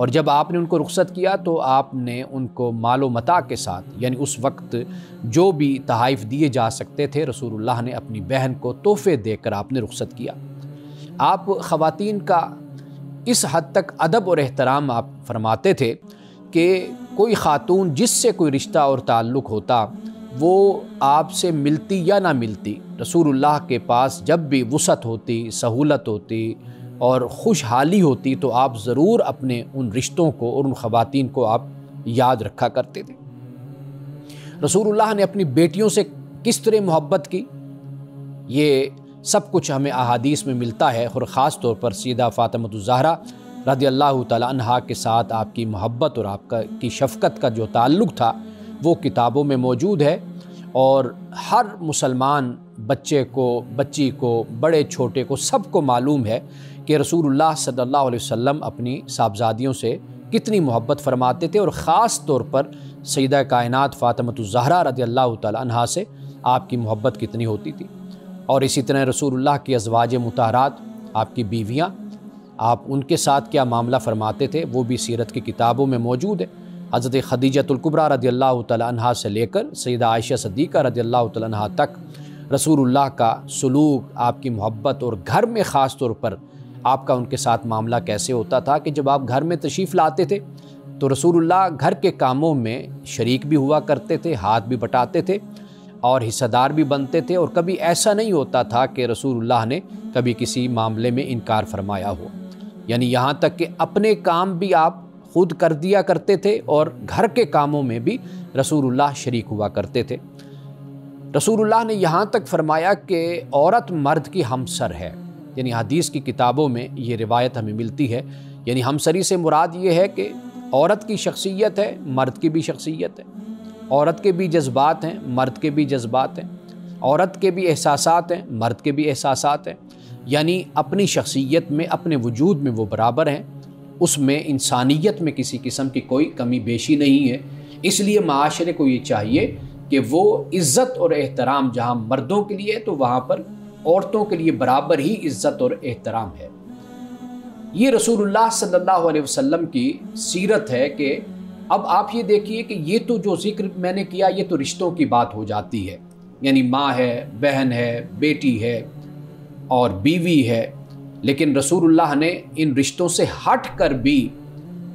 اور جب آپ نے ان کو رخصت کیا تو آپ نے ان کو مال و متاع کے ساتھ، یعنی اس وقت جو بھی تحائف دیے جا سکتے تھے، رسول اللہ نے اپنی بہن کو تحفے دے کر آپ نے رخصت کیا۔ آپ خواتین کا اس حد تک ادب اور احترام آپ فرماتے تھے کہ کوئی خاتون جس سے کوئی رشتہ اور تعلق ہوتا وہ آپ سے ملتی یا نہ ملتی، رسول اللہ کے پاس جب بھی وسعت ہوتی، سہولت ہوتی اور خوشحالی ہوتی تو آپ ضرور اپنے ان رشتوں کو اور ان خواتین کو آپ یاد رکھا کرتے تھے۔ رسول اللہ نے اپنی بیٹیوں سے کس طرح محبت کی، یہ سب کچھ ہمیں احادیث میں ملتا ہے، اور خاص طور پر سیدہ فاطمہ الزہرا رضی اللہ تعالی عنہا کے ساتھ آپ کی محبت اور آپ کی شفقت کا جو تعلق تھا وہ کتابوں میں موجود ہے، اور ہر مسلمان بچے کو، بچی کو، بڑے چھوٹے کو، سب کو معلوم ہے کہ رسول اللہ صلی اللہ علیہ وسلم اپنی صاحبزادیوں سے کتنی محبت فرماتے تھے، اور خاص طور پر سیدہ کائنات فاطمہ الزہرا رضی اللہ تعالی عنہا سے آپ کی محبت کتنی ہوتی تھی۔ اور اسی طرح رسول اللہ کی ازواج مطہرات، آپ کی بیویاں، آپ ان کے ساتھ کیا معاملہ فرماتے تھے وہ بھی سیرت کی کتابوں میں موجود ہے۔ حضرت خدیجۃ الکبریٰ رضی اللہ تعالی عنہا سے لے کر سیدہ عائشہ صدیقہ رضی اللہ تعالی عنہا تک رسول اللہ کا سلوک، آپ کی محبت، اور گھر میں خاص طور پر آپ کا ان کے ساتھ معاملہ کیسے ہوتا تھا کہ جب آپ گھر میں تشریف لاتے تھے تو رسول اللہ گھر کے کاموں میں شریک بھی ہوا کرتے تھے، ہاتھ بھی بٹاتے تھے اور حصہ دار بھی بنتے تھے، اور کبھی ایسا نہیں ہوتا تھا کہ رسول اللہ نے کبھی کسی معاملے میں انکار فرمایا ہو، یعنی یہاں تک کہ اپنے کام بھی آپ خود کر دیا کرتے تھے اور گھر کے کاموں میں بھی رسول اللہ شریک ہوا کرتے تھے۔ رسول اللہ نے یہاں تک فرمایا کہ عورت مرد کی ہمسر ہے، یعنی حدیث کی کتابوں میں یہ روایت ہمیں ملتی ہے، یعنی ہمسری سے مراد یہ ہے کہ عورت کی شخصیت ہے، مرد کی بھی شخصیت ہے، عورت کے بھی جذبات ہیں، مرد کے بھی جذبات ہیں، عورت کے بھی احساسات ہیں، مرد کے بھی احساسات ہیں، یعنی اپنی شخصیت میں، اپنے وجود میں وہ برابر ہیں، اس میں انسانیت میں کسی قسم کی کوئی کمی بیشی نہیں ہے۔ اس لیے معاشرے کو یہ چاہیے کہ وہ عزت اور احترام جہاں مردوں کے لیے ہے تو وہاں پر عورتوں کے لیے برابر ہی عزت اور احترام ہے۔ یہ رسول اللہ صلی اللہ علیہ وسلم کی سیرت ہے کہ اب آپ یہ دیکھیے کہ یہ تو جو ذکر میں نے کیا یہ تو رشتوں کی بات ہو جاتی ہے، یعنی ماں ہے، بہن ہے، بیٹی ہے اور بیوی ہے، لیکن رسول اللہ نے ان رشتوں سے ہٹ کر بھی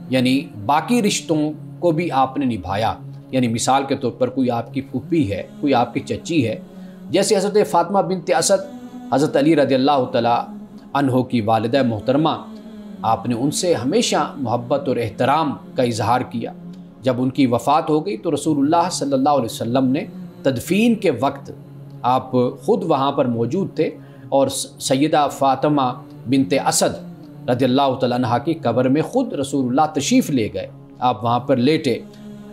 یعنی باقی رشتوں کو بھی آپ نے نبھایا، یعنی مثال کے طور پر کوئی آپ کی پھوپھی ہے، کوئی آپ کی چچی ہے، جیسے حضرت فاطمہ بنت اسد حضرت علی رضی اللہ تعالی عنہ کی والدہ محترمہ، آپ نے ان سے ہمیشہ محبت اور احترام کا اظہار کیا۔ جب ان کی وفات ہو گئی تو رسول اللہ صلی اللہ علیہ وسلم نے تدفین کے وقت آپ خود وہاں پر موجود تھے اور سیدہ فاطمہ بنت اسد رضی اللہ تعالیٰ عنہ کی قبر میں خود رسول اللہ تشریف لے گئے، آپ وہاں پر لیٹے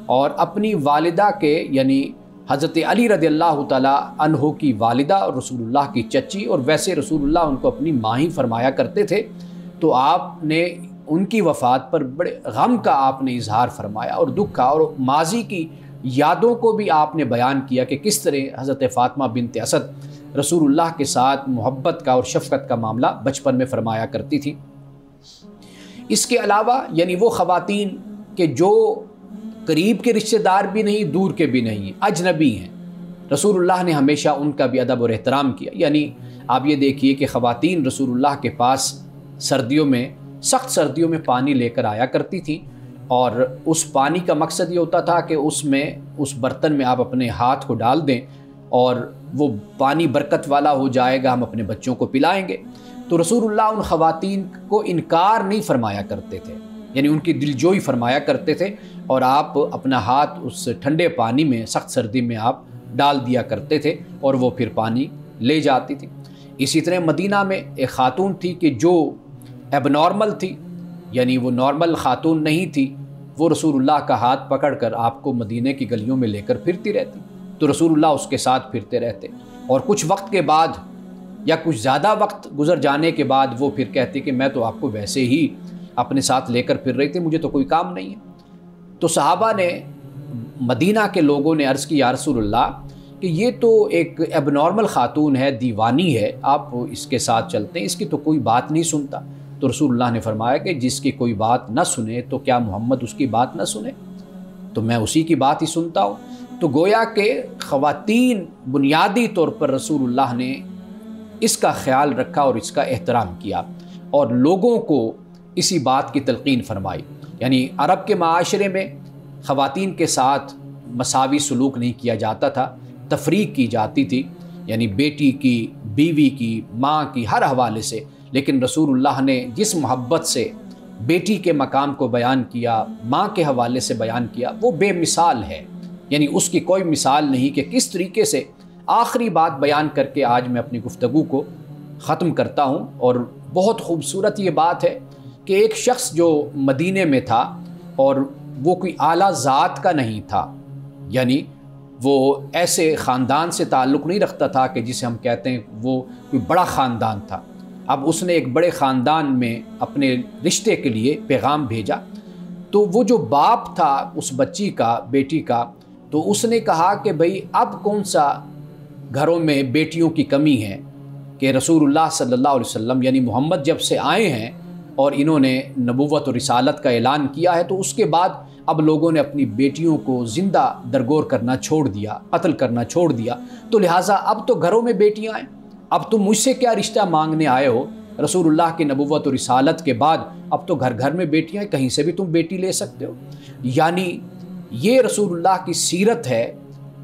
اور اپنی والدہ کے یعنی حضرت علی رضی اللہ تعالیٰ عنہ کی والدہ اور رسول اللہ کی چچی، اور ویسے رسول اللہ ان کو اپنی ماں ہی فرمایا کرتے تھے، تو آپ نے ان کی وفات پر بڑے غم کا آپ نے اظہار فرمایا اور دکھ کا، اور ماضی کی یادوں کو بھی آپ نے بیان کیا کہ کس طرح حضرت فاطمہ بنت اسد رسول اللہ کے ساتھ محبت کا اور شفقت کا معاملہ بچپن میں فرمایا کرتی تھی۔ اس کے علاوہ یعنی وہ خواتین کہ جو قریب کے رشتہ دار بھی نہیں، دور کے بھی نہیں، اجنبی ہیں، رسول اللہ نے ہمیشہ ان کا بھی ادب اور احترام کیا۔ یعنی آپ یہ دیکھیے کہ خواتین رسول اللہ کے پاس سردیوں میں، سخت سردیوں میں پانی لے کر آیا کرتی تھیں، اور اس پانی کا مقصد یہ ہوتا تھا کہ اس برتن میں آپ اپنے ہاتھ کو ڈال دیں اور وہ پانی برکت والا ہو جائے گا، ہم اپنے بچوں کو پلائیں گے۔ تو رسول اللہ ان خواتین کو انکار نہیں فرمایا کرتے تھے، یعنی ان کی دلجوئی فرمایا کرتے تھے، اور آپ اپنا ہاتھ اس ٹھنڈے پانی میں سخت سردی میں آپ ڈال دیا کرتے تھے اور وہ پھر پانی لے جاتی تھی۔ اسی طرح مدینہ میں ایک خاتون تھی کہ جو ایب نارمل تھی، یعنی وہ نارمل خاتون نہیں تھی، وہ رسول اللہ کا ہاتھ پکڑ کر آپ کو مدینہ کی گلیوں میں لے کر پھرتی رہتی، تو رسول اللہ اس کے ساتھ پھرتے رہتے، اور کچھ وقت کے بعد یا کچھ زیادہ وقت گزر جانے کے بعد وہ پھر کہتی کہ میں تو آپ کو ویسے ہی اپنے ساتھ لے کر پھر رہی تھی، مجھے تو کوئی کام نہیں ہے۔ تو صحابہ نے، مدینہ کے لوگوں نے عرض کی یا رسول اللہ کہ یہ تو ایک ایب نارمل خاتون ہے، دیوانی ہے، آپ اس کے ساتھ چلتے ہیں، اس کی تو کوئی بات نہیں سنتا۔ تو رسول اللہ نے فرمایا کہ جس کی کوئی بات نہ سنے تو کیا محمد اس کی بات نہ سنے؟ تو میں اسی کی بات ہی سنتا ہوں۔ تو گویا کہ خواتین بنیادی طور پر رسول اللہ نے اس کا خیال رکھا اور اس کا احترام کیا اور لوگوں کو اسی بات کی تلقین فرمائی۔ یعنی عرب کے معاشرے میں خواتین کے ساتھ مساوی سلوک نہیں کیا جاتا تھا، تفریق کی جاتی تھی، یعنی بیٹی کی، بیوی کی، ماں کی، ہر حوالے سے۔ لیکن رسول اللہ نے جس محبت سے بیٹی کے مقام کو بیان کیا، ماں کے حوالے سے بیان کیا، وہ بے مثال ہے، یعنی اس کی کوئی مثال نہیں کہ کس طریقے سے۔ آخری بات بیان کر کے آج میں اپنی گفتگو کو ختم کرتا ہوں، اور بہت خوبصورت یہ بات ہے کہ ایک شخص جو مدینے میں تھا اور وہ کوئی اعلیٰ ذات کا نہیں تھا، یعنی وہ ایسے خاندان سے تعلق نہیں رکھتا تھا کہ جسے ہم کہتے ہیں وہ کوئی بڑا خاندان تھا۔ اب اس نے ایک بڑے خاندان میں اپنے رشتے کے لیے پیغام بھیجا، تو وہ جو باپ تھا اس بچی کا، بیٹی کا، تو اس نے کہا کہ بھئی اب کون سا گھروں میں بیٹیوں کی کمی ہے کہ رسول اللہ صلی اللہ علیہ وسلم یعنی محمد جب سے آئے ہیں اور انہوں نے نبوت و رسالت کا اعلان کیا ہے، تو اس کے بعد اب لوگوں نے اپنی بیٹیوں کو زندہ درگور کرنا چھوڑ دیا، قتل کرنا چھوڑ دیا، تو لہٰذا اب تو گھروں میں بیٹیاں ہیں، اب تم مجھ سے کیا رشتہ مانگنے آئے ہو؟ رسول اللہ کی نبوت و رسالت کے بعد اب تو گھر گھر میں بیٹیاں ہیں، کہیں سے بھی تم بیٹی لے سکتے ہو۔ یعنی یہ رسول اللہ کی سیرت ہے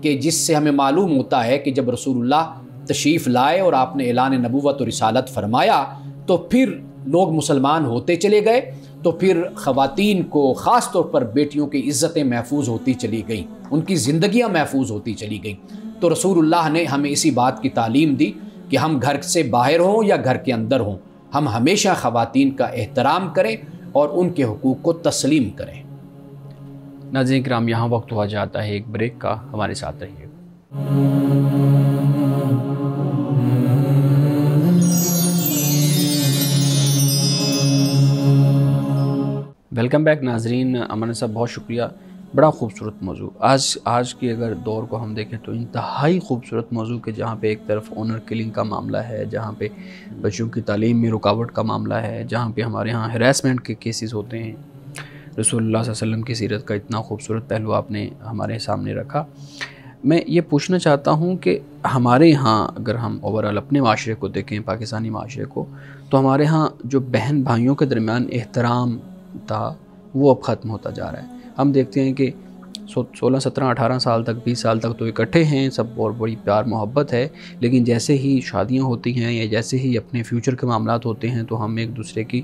کہ جس سے ہمیں معلوم ہوتا ہے کہ جب رسول اللہ تشریف لائے اور آپ نے اعلان نبوت و رسالت فرمایا تو پھر لوگ مسلمان ہوتے چلے گئے، تو پھر خواتین کو خاص طور پر بیٹیوں کی عزتیں محفوظ ہوتی چلی گئیں، ان کی زندگیاں محفوظ ہوتی چلی گئیں۔ تو رسول اللہ نے ہمیں اسی بات کی تعلیم دی کہ ہم گھر سے باہر ہوں یا گھر کے اندر ہوں، ہم ہمیشہ خواتین کا احترام کریں اور ان کے حقوق کو تسلیم کریں۔ ناظرین کرام، یہاں وقت ہوا جاتا ہے ایک بریک کا، ہمارے ساتھ رہیے۔ ویلکم بیک ناظرین۔ امن صاحب بہت شکریہ، بڑا خوبصورت موضوع۔ آج کے اگر دور کو ہم دیکھیں تو انتہائی خوبصورت موضوع کہ جہاں پہ ایک طرف آنر کلنگ کا معاملہ ہے، جہاں پہ بچوں کی تعلیم میں رکاوٹ کا معاملہ ہے، جہاں پہ ہمارے ہاں ہراسمنٹ کے کیسز ہوتے ہیں۔ رسول اللہ صلی اللہ علیہ وسلم کی سیرت کا اتنا خوبصورت پہلو آپ نے ہمارے سامنے رکھا۔ میں یہ پوچھنا چاہتا ہوں کہ ہمارے ہاں اگر ہم اوورآل اپنے معاشرے کو دیکھیں، پاکستانی معاشرے کو، تو ہمارے ہاں جو بہن بھائیوں کے درمیان احترام تھا وہ اب ختم ہوتا جا رہا ہے۔ ہم دیکھتے ہیں کہ 16 17 18 سال تک، 20 سال تک تو اکٹھے ہیں سب اور بڑی پیار محبت ہے، لیکن جیسے ہی شادیاں ہوتی ہیں یا جیسے ہی اپنے فیوچر کے معاملات ہوتے ہیں تو ہم ایک دوسرے کی،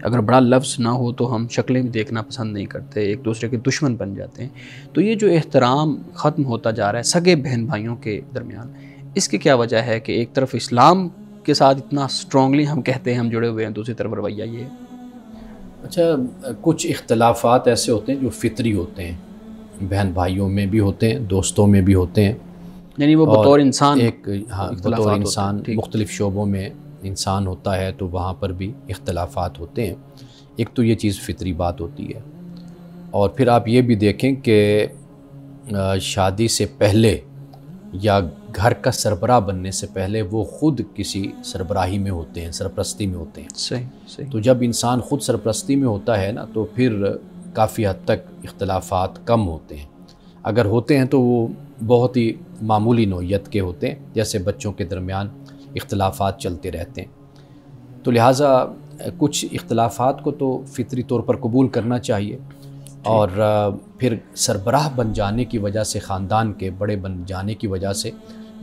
اگر بڑا لفظ نہ ہو تو ہم شکلیں بھی دیکھنا پسند نہیں کرتے، ایک دوسرے کے دشمن بن جاتے ہیں۔ تو یہ جو احترام ختم ہوتا جا رہا ہے سگے بہن بھائیوں کے درمیان، اس کی کیا وجہ ہے کہ ایک طرف اسلام کے ساتھ اتنا اسٹرانگلی ہم کہتے ہیں ہم جڑے ہوئے ہیں، دوسری طرف رویہ یہ ہے؟ اچھا، کچھ اختلافات ایسے ہوتے ہیں جو فطری ہوتے ہیں، بہن بھائیوں میں بھی ہوتے ہیں، دوستوں میں بھی ہوتے ہیں، یعنی وہ بطور انسان بطور انسان مختلف شعبوں میں انسان ہوتا ہے تو وہاں پر بھی اختلافات ہوتے ہیں۔ ایک تو یہ چیز فطری بات ہوتی ہے، اور پھر آپ یہ بھی دیکھیں کہ شادی سے پہلے یا گھر کا سربراہ بننے سے پہلے وہ خود کسی سربراہی میں ہوتے ہیں، سرپرستی میں ہوتے ہیں۔ صحیح۔ تو جب انسان خود سرپرستی میں ہوتا ہے نا تو پھر کافی حد تک اختلافات کم ہوتے ہیں، اگر ہوتے ہیں تو وہ بہت ہی معمولی نوعیت کے ہوتے ہیں، جیسے بچوں کے درمیان اختلافات چلتے رہتے ہیں۔ تو لہٰذا کچھ اختلافات کو تو فطری طور پر قبول کرنا چاہیے، اور پھر سربراہ بن جانے کی وجہ سے، خاندان کے بڑے بن جانے کی وجہ سے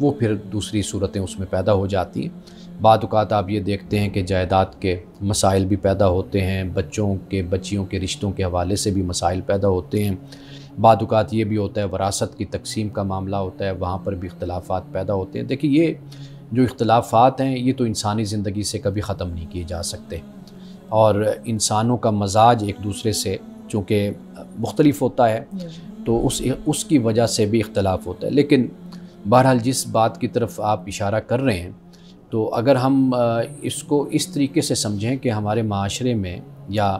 وہ پھر دوسری صورتیں اس میں پیدا ہو جاتی ہیں۔ بعض اوقات آپ یہ دیکھتے ہیں کہ جائیداد کے مسائل بھی پیدا ہوتے ہیں، بچیوں کے رشتوں کے حوالے سے بھی مسائل پیدا ہوتے ہیں۔ بعض اوقات یہ بھی ہوتا ہے وراثت کی تقسیم کا معاملہ ہوتا ہے، وہاں پر بھی اختلافات پیدا ہوتے ہیں۔ دیکھیے، یہ جو اختلافات ہیں یہ تو انسانی زندگی سے کبھی ختم نہیں کیے جا سکتے، اور انسانوں کا مزاج ایک دوسرے سے چونکہ مختلف ہوتا ہے تو اس کی وجہ سے بھی اختلاف ہوتا ہے۔ لیکن بہرحال جس بات کی طرف آپ اشارہ کر رہے ہیں، تو اگر ہم اس کو اس طریقے سے سمجھیں کہ ہمارے معاشرے میں یا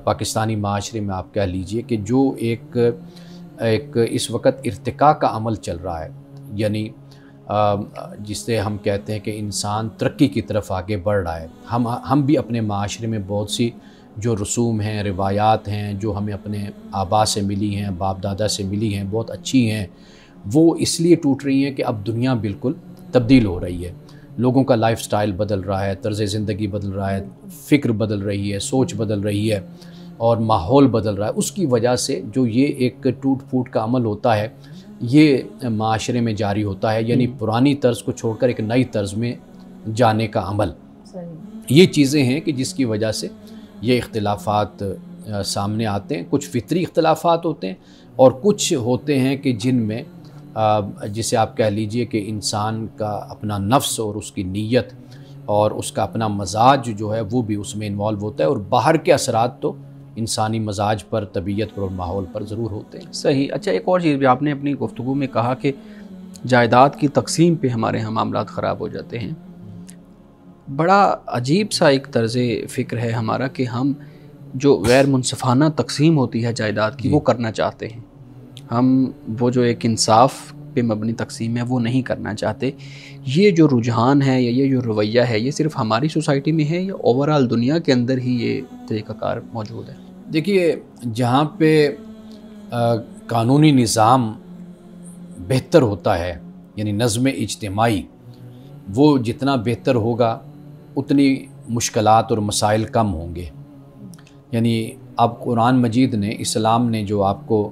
پاکستانی معاشرے میں آپ کہہ لیجئے کہ جو ایک اس وقت ارتقاء کا عمل چل رہا ہے، یعنی جس سے ہم کہتے ہیں کہ انسان ترقی کی طرف آگے بڑھ رہا ہے. ہم بھی اپنے معاشرے میں بہت سی جو رسوم ہیں، روایات ہیں، جو ہمیں اپنے آبا سے ملی ہیں، باپ دادا سے ملی ہیں، بہت اچھی ہیں، وہ اس لیے ٹوٹ رہی ہیں کہ اب دنیا بالکل تبدیل ہو رہی ہے. لوگوں کا لائف سٹائل بدل رہا ہے، طرز زندگی بدل رہا ہے، فکر بدل رہی ہے، سوچ بدل رہی ہے اور ماحول بدل رہا ہے. اس کی وجہ سے جو یہ ایک ٹوٹ پھوٹ کا عمل ہوتا ہے یہ معاشرے میں جاری ہوتا ہے، یعنی پرانی طرز کو چھوڑ کر ایک نئی طرز میں جانے کا عمل. یہ چیزیں ہیں کہ جس کی وجہ سے یہ اختلافات سامنے آتے ہیں. کچھ فطری اختلافات ہوتے ہیں اور کچھ ہوتے ہیں کہ جن میں جسے آپ کہہ لیجئے کہ انسان کا اپنا نفس اور اس کی نیت اور اس کا اپنا مزاج جو ہے وہ بھی اس میں انوالو ہوتا ہے، اور باہر کے اثرات تو انسانی مزاج پر، طبیعت پر اور ماحول پر ضرور ہوتے ہیں. صحیح. اچھا، ایک اور چیز بھی آپ نے اپنی گفتگو میں کہا کہ جائیداد کی تقسیم پہ ہمارے ہاں معاملات خراب ہو جاتے ہیں. بڑا عجیب سا ایک طرز فکر ہے ہمارا کہ ہم جو غیر منصفانہ تقسیم ہوتی ہے جائیداد کی وہ کرنا چاہتے ہیں. ہم وہ جو ایک انصاف پہ مبنی تقسیم ہے وہ نہیں کرنا چاہتے. یہ جو رجحان ہے یا یہ جو رویہ ہے یہ صرف ہماری سوسائٹی میں ہے یا اوورآل دنیا کے اندر ہی یہ طریقہ کار موجود ہے؟ دیکھیے، جہاں پہ قانونی نظام بہتر ہوتا ہے، یعنی نظم اجتماعی، وہ جتنا بہتر ہوگا اتنی مشکلات اور مسائل کم ہوں گے. یعنی اب قرآن مجید نے، اسلام نے جو آپ کو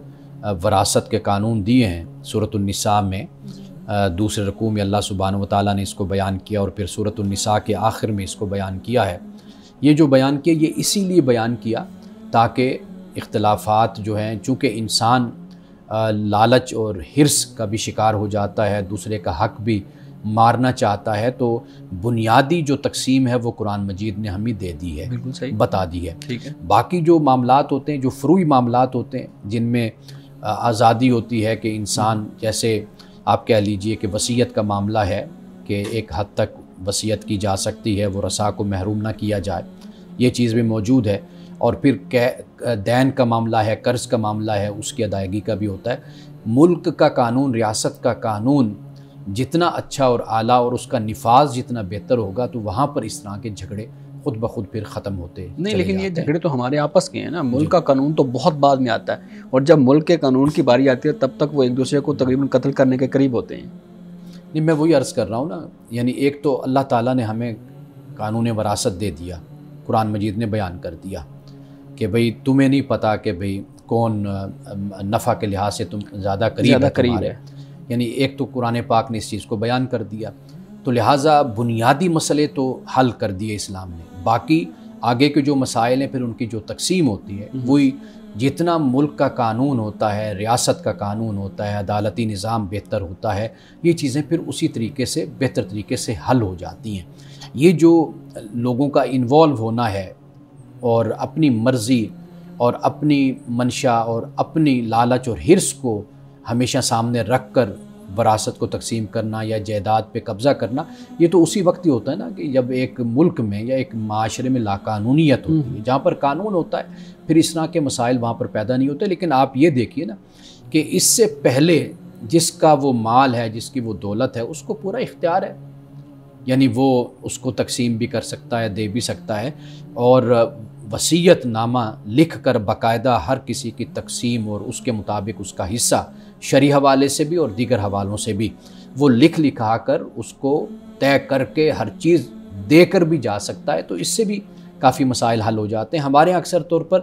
وراثت کے قانون دیے ہیں، سورۃ النساء میں دوسرے رکوع میں اللہ سبحانہ وتعالیٰ نے اس کو بیان کیا، اور پھر سورۃ النساء کے آخر میں اس کو بیان کیا ہے. یہ جو بیان کیا یہ اسی لیے بیان کیا تاکہ اختلافات جو ہیں، چونکہ انسان لالچ اور حرص کا بھی شکار ہو جاتا ہے، دوسرے کا حق بھی مارنا چاہتا ہے، تو بنیادی جو تقسیم ہے وہ قرآن مجید نے ہمیں دے دی ہے، بالکل صحیح بتا دی ہے. ٹھیک ہے. باقی جو معاملات ہوتے ہیں، جو فروعی معاملات ہوتے ہیں، جن میں آزادی ہوتی ہے کہ انسان، جیسے آپ کہہ لیجئے کہ وصیت کا معاملہ ہے کہ ایک حد تک وصیت کی جا سکتی ہے، وہ رثا کو محروم نہ کیا جائے، یہ چیز بھی موجود ہے. اور پھر دین کا معاملہ ہے، قرض کا معاملہ ہے، اس کی ادائیگی کا بھی ہوتا ہے. ملک کا قانون، ریاست کا قانون جتنا اچھا اور اعلیٰ اور اس کا نفاذ جتنا بہتر ہوگا تو وہاں پر اس طرح کے جھگڑے خود بخود پھر ختم ہوتے نہیں. لیکن یہ جھگڑے تو ہمارے آپس کے ہیں نا. ملک کا قانون تو بہت بعد میں آتا ہے، اور جب ملک کے قانون کی باری آتی ہے تب تک وہ ایک دوسرے کو تقریباً قتل کرنے کے قریب ہوتے ہیں. نہیں، میں وہی عرض کر رہا ہوں نا، یعنی ایک تو اللہ تعالیٰ نے ہمیں قانون وراثت دے دیا، قرآن مجید نے بیان کر دیا کہ بھئی تمہیں نہیں پتہ کہ بھئی کون نفع کے لحاظ سے تم زیادہ قریب ہے. یعنی ایک تو قرآن پاک نے اس چیز کو بیان کر دیا، تو لہٰذا بنیادی مسئلے تو حل کر دیے اسلام نے. باقی آگے کے جو مسائل ہیں پھر ان کی جو تقسیم ہوتی ہے وہی جتنا ملک کا قانون ہوتا ہے، ریاست کا قانون ہوتا ہے، عدالتی نظام بہتر ہوتا ہے، یہ چیزیں پھر اسی طریقے سے بہتر طریقے سے حل ہو جاتی ہیں. یہ جو لوگوں کا انوالو ہونا ہے اور اپنی مرضی اور اپنی منشا اور اپنی لالچ اور حرص کو ہمیشہ سامنے رکھ کر وراثت کو تقسیم کرنا یا جائیداد پہ قبضہ کرنا، یہ تو اسی وقت ہی ہوتا ہے نا کہ جب ایک ملک میں یا ایک معاشرے میں لاقانونیت ہوتی ہے. جہاں پر قانون ہوتا ہے پھر اس طرح کے مسائل وہاں پر پیدا نہیں ہوتے. لیکن آپ یہ دیکھیے نا کہ اس سے پہلے جس کا وہ مال ہے، جس کی وہ دولت ہے، اس کو پورا اختیار ہے، یعنی وہ اس کو تقسیم بھی کر سکتا ہے، دے بھی سکتا ہے، اور وصیت نامہ لکھ کر باقاعدہ ہر کسی کی تقسیم اور اس کے مطابق اس کا حصہ شرعی حوالے سے بھی اور دیگر حوالوں سے بھی وہ لکھا کر اس کو طے کر کے ہر چیز دے کر بھی جا سکتا ہے. تو اس سے بھی کافی مسائل حل ہو جاتے ہیں. ہمارے اکثر طور پر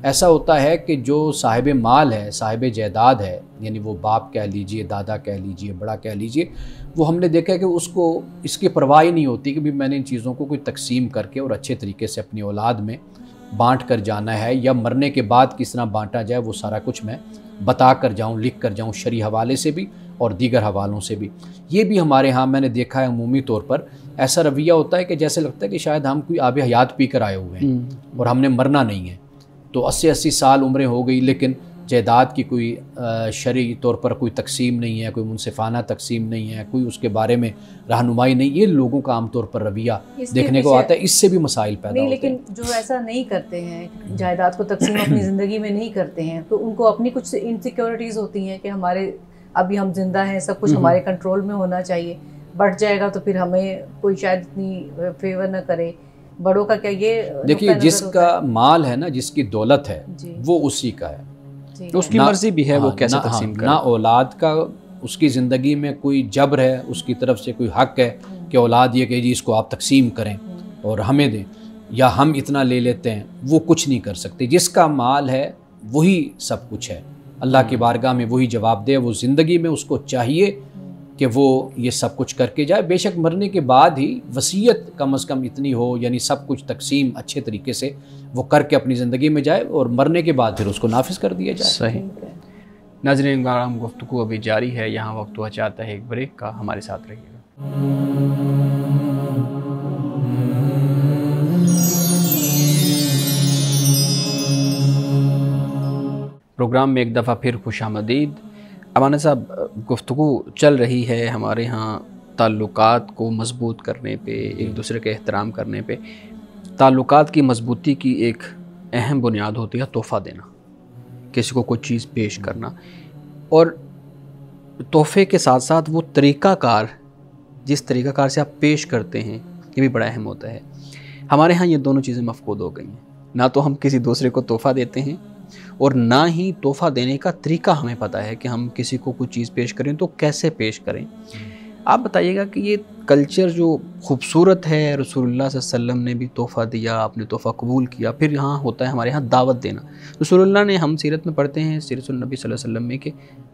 ایسا ہوتا ہے کہ جو صاحب مال ہے، صاحب جائیداد ہے، یعنی وہ باپ کہہ لیجئے، دادا کہہ لیجئے، بڑا کہہ لیجئے، وہ ہم نے دیکھا ہے کہ اس کو اس کی پرواہ ہی نہیں ہوتی کہ بھی میں نے ان چیزوں کو کوئی تقسیم کر کے اور اچھے طریقے سے اپنی اولاد میں بانٹ کر جانا ہے، یا مرنے کے بعد کس طرح بانٹا جائے وہ سارا کچھ میں بتا کر جاؤں، لکھ کر جاؤں، شرعی حوالے سے بھی اور دیگر حوالوں سے بھی. یہ بھی ہمارے ہاں میں نے دیکھا ہے عمومی طور پر ایسا رویہ ہوتا ہے کہ جیسے لگتا ہے کہ شاید ہم کوئی آب حیات پی کر آئے ہوئے ہیں اور ہم نے مرنا نہیں ہے. تو 80 سال عمریں ہو گئی لیکن جائیداد کی کوئی شرعی طور پر کوئی تقسیم نہیں ہے، کوئی منصفانہ تقسیم نہیں ہے، کوئی اس کے بارے میں رہنمائی نہیں. یہ لوگوں کا عام طور پر رویہ دیکھنے کو آتا ہے. اس سے بھی مسائل پیدا ہوتے ہیں. لیکن جو ایسا نہیں کرتے ہیں، جائیداد کو تقسیم اپنی زندگی میں نہیں کرتے ہیں، تو ان کو اپنی کچھ انسیکیورٹیز ہوتی ہیں کہ ہمارے ابھی ہم زندہ ہیں, سب کچھ ہمارے کنٹرول میں ہونا چاہیے. بڑھ جائے گا تو پھر ہمیں کوئی شاید اتنی فیور نہ کرے. بڑوں کا کیا یہ دیکھیے جس کا مال ہے نا, جس کی دولت ہے وہ اسی کا ہے, اس کی مرضی بھی ہے وہ کیسے تقسیم کرے. نہ اولاد کا اس کی زندگی میں کوئی جبر ہے, اس کی طرف سے کوئی حق ہے کہ اولاد یہ کہ جی اس کو آپ تقسیم کریں اور ہمیں دیں یا ہم اتنا لے لیتے ہیں, وہ کچھ نہیں کر سکتے. جس کا مال ہے وہی سب کچھ ہے, اللہ کی بارگاہ میں وہی جواب دے. وہ زندگی میں اس کو چاہیے کہ وہ یہ سب کچھ کر کے جائے. بے شک مرنے کے بعد ہی وصیت کم از کم اتنی ہو, یعنی سب کچھ تقسیم اچھے طریقے سے وہ کر کے اپنی زندگی میں جائے اور مرنے کے بعد پھر اس کو نافذ کر دیا جائے. صحیح. ناظرین کرام, گفتگو ابھی جاری ہے, یہاں وقت ہوا چاہتا ہے ایک بریک کا, ہمارے ساتھ رہیے گا. پروگرام میں ایک دفعہ پھر خوش آمدید. امانہ صاحب, گفتگو چل رہی ہے ہمارے ہاں تعلقات کو مضبوط کرنے پہ, ایک دوسرے کے احترام کرنے پہ. تعلقات کی مضبوطی کی ایک اہم بنیاد ہوتی ہے تحفہ دینا, کسی کو کوئی چیز پیش کرنا, اور تحفے کے ساتھ ساتھ وہ طریقہ کار, جس طریقہ کار سے آپ پیش کرتے ہیں, یہ بھی بڑا اہم ہوتا ہے. ہمارے ہاں یہ دونوں چیزیں مفقود ہو گئی ہیں. نہ تو ہم کسی دوسرے کو تحفہ دیتے ہیں اور نہ ہی تحفہ دینے کا طریقہ ہمیں پتہ ہے کہ ہم کسی کو کوئی چیز پیش کریں تو کیسے پیش کریں. آپ بتائیے گا کہ یہ کلچر جو خوبصورت ہے, رسول اللہ صلی اللہ علیہ وسلم نے بھی تحفہ دیا, آپ نے تحفہ قبول کیا. پھر یہاں ہوتا ہے ہمارے ہاں دعوت دینا. رسول اللہ نے, ہم سیرت میں پڑھتے ہیں سیرت النبی صلی اللہ علیہ وسلم میں, کہ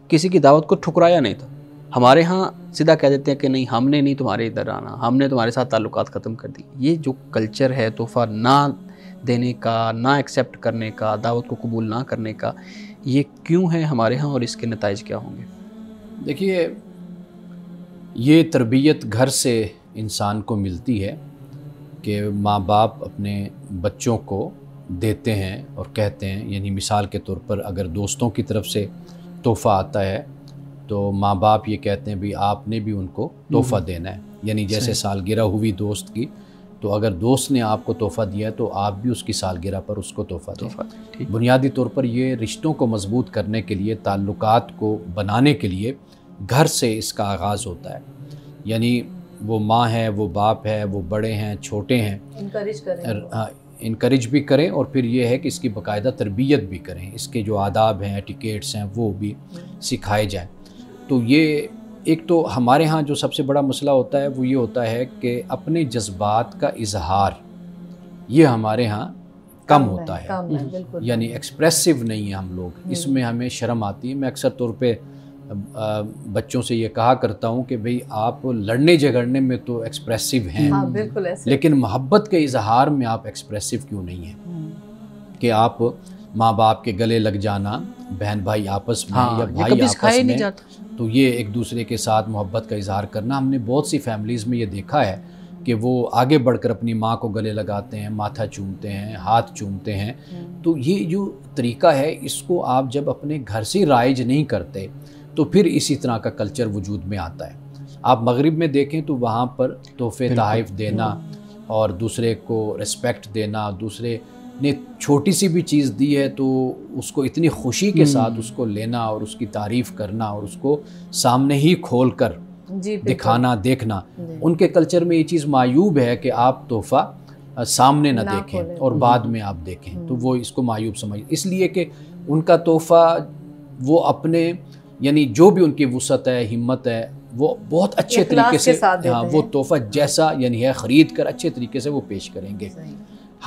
کسی کی دعوت کو ٹھکرایا نہیں تھا. ہمارے ہاں سیدھا کہہ دیتے ہیں کہ نہیں, ہم نے نہیں تمہارے ادھر آنا, ہم نے تمہارے ساتھ تعلقات ختم کر دی. یہ جو کلچر ہے تحفہ نہ دینے کا, نہ ایکسیپٹ کرنے کا, دعوت کو قبول نہ کرنے کا, یہ کیوں ہے ہمارے ہاں اور اس کے نتائج کیا ہوں گے؟ دیکھیے, یہ تربیت گھر سے انسان کو ملتی ہے کہ ماں باپ اپنے بچوں کو دیتے ہیں اور کہتے ہیں, یعنی مثال کے طور پر اگر دوستوں کی طرف سے تحفہ آتا ہے تو ماں باپ یہ کہتے ہیں بھی آپ نے بھی ان کو تحفہ دینا ہے. یعنی جیسے سالگرہ ہوئی دوست کی, تو اگر دوست نے آپ کو تحفہ دیا ہے تو آپ بھی اس کی سالگرہ پر اس کو تحفہ دیں. بنیادی طور پر یہ رشتوں کو مضبوط کرنے کے لیے, تعلقات کو بنانے کے لیے گھر سے اس کا آغاز ہوتا ہے. یعنی وہ ماں ہے, وہ باپ ہے, وہ بڑے ہیں, چھوٹے ہیں, انکریج بھی کریں اور پھر یہ ہے کہ اس کی باقاعدہ تربیت بھی کریں. اس کے جو آداب ہیں, ایٹیکیٹس ہیں, وہ بھی سکھائے جائیں. تو یہ ایک تو ہمارے ہاں جو سب سے بڑا مسئلہ ہوتا ہے وہ یہ ہوتا ہے کہ اپنے جذبات کا اظہار یہ ہمارے ہاں کم ہوتا ہے. یعنی ایکسپریسو نہیں ہیں ہم لوگ, اس میں ہمیں شرم آتی ہے. میں اکثر طور پہ بچوں سے یہ کہا کرتا ہوں کہ بھئی آپ لڑنے جھگڑنے میں تو ایکسپریسو ہیں, لیکن محبت کے اظہار میں آپ ایکسپریسو کیوں نہیں ہیں؟ کہ آپ ماں باپ کے گلے لگ جانا, بہن بھائی آپس میں یا بھائی آپس میں, تو یہ ایک دوسرے کے ساتھ محبت کا اظہار کرنا. ہم نے بہت سی فیملیز میں یہ دیکھا ہے کہ وہ آگے بڑھ کر اپنی ماں کو گلے لگاتے ہیں, ماتھا چومتے ہیں, ہاتھ چومتے ہیں. تو یہ جو طریقہ ہے اس کو آپ جب اپنے گھر سے رائج نہیں کرتے تو پھر اسی طرح کا کلچر وجود میں آتا ہے. آپ مغرب میں دیکھیں تو وہاں پر تحفے تحائف دینا اور دوسرے کو رسپیکٹ دینا, دوسرے نے چھوٹی سی بھی چیز دی ہے تو اس کو اتنی خوشی کے ساتھ اس کو لینا اور اس کی تعریف کرنا اور اس کو سامنے ہی کھول کر دکھانا, دیکھنا. ان کے کلچر میں یہ چیز معیوب ہے کہ آپ تحفہ سامنے نہ دیکھیں اور بعد میں آپ دیکھیں, تو وہ اس کو معیوب سمجھ, اس لیے کہ ان کا تحفہ وہ اپنے, یعنی جو بھی ان کی وسعت ہے, ہمت ہے, وہ بہت اچھے طریقے سے وہ تحفہ جیسا یعنی ہے خرید کر اچھے طریقے سے وہ پیش کریں گے.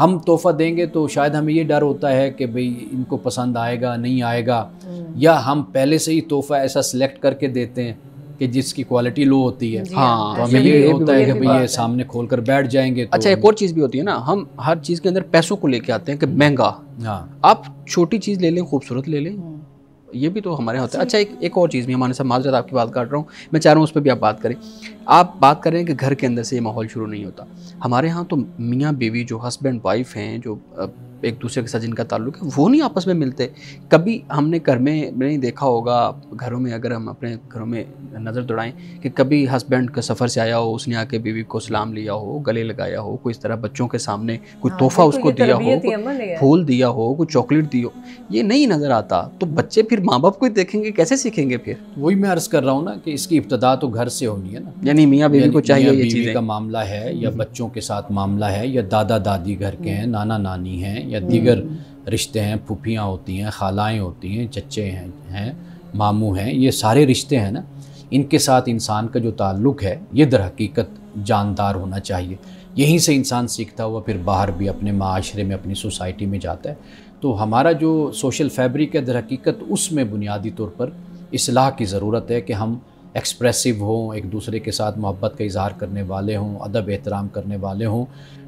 ہم تحفہ دیں گے تو شاید ہمیں یہ ڈر ہوتا ہے کہ بھئی ان کو پسند آئے گا نہیں آئے گا, یا ہم پہلے سے ہی تحفہ ایسا سلیکٹ کر کے دیتے ہیں کہ جس کی کوالٹی لو ہوتی ہے. ہاں, تو ہمیں یہ ہوتا ہے کہ بھئی یہ سامنے کھول کر بیٹھ جائیں گے. اچھا, ایک اور چیز بھی ہوتی ہے نا, ہم ہر چیز کے اندر پیسوں کو لے کے آتے ہیں کہ مہنگا. ہاں, آپ چھوٹی چیز لے لیں, خوبصورت لے لیں, یہ بھی تو ہمارے ہوتا ہے. اچھا, ایک اور چیز بھی ہمارے ساتھ, معذرت آپ کی بات کاٹ رہا ہوں, میں چاہ رہا ہوں اس پہ بھی آپ بات کریں. آپ بات کر رہے ہیں کہ گھر کے اندر سے یہ ماحول شروع نہیں ہوتا. ہمارے ہاں تو میاں بیوی جو ہسبینڈ وائف ہیں, جو ایک دوسرے کے ساتھ جن کا تعلق ہے وہ نہیں آپس میں ملتے. کبھی ہم نے گھر میں نہیں دیکھا ہوگا، گھروں میں اگر ہم اپنے گھروں میں نظر دوڑائیں کہ کبھی ہسبینڈ کا سفر سے آیا ہو، اس نے آ کے بیوی کو سلام لیا ہو، گلے لگایا ہو، کوئی اس طرح بچوں کے سامنے کوئی تحفہ اس کو دیا ہو، پھول دیا ہو، کوئی چاکلیٹ دی ہو. یہ نہیں نظر آتا. تو بچے پھر ماں باپ کو دیکھیں گے کیسے سیکھیں گے پھر؟ وہی میں عرض کر رہا ہوں نا کہ اس کی ابتدا تو گھر سے ہونی ہے نا. یعنی میاں بیوی کو چاہیے یہ چیزیں کا معاملہ ہے یا بچوں کے ساتھ معاملہ ہے یا دادا دادی گھر کے ہیں، نانا نانی ہیں یا دیگر رشتے ہیں، پھوپھیاں ہوتی ہیں، خالائیں ہوتی ہیں، چچے ہیں، ماموں ہیں، یہ سارے رشتے ہیں نا، ان کے ساتھ انسان کا جو تعلق ہے یہ در حقیقت جاندار ہونا چاہیے. یہیں سے انسان سیکھتا ہوا پھر باہر بھی اپنے معاشرے میں اپنی سوسائٹی میں جاتا ہے. تو ہمارا جو سوشل فیبرک ہے در حقیقت اس میں بنیادی طور پر اصلاح کی ضرورت ہے کہ ہم ایکسپریسو ہوں، ایک دوسرے کے ساتھ محبت کا اظہار کرنے والے ہوں، ادب احترام کرنے والے ہوں.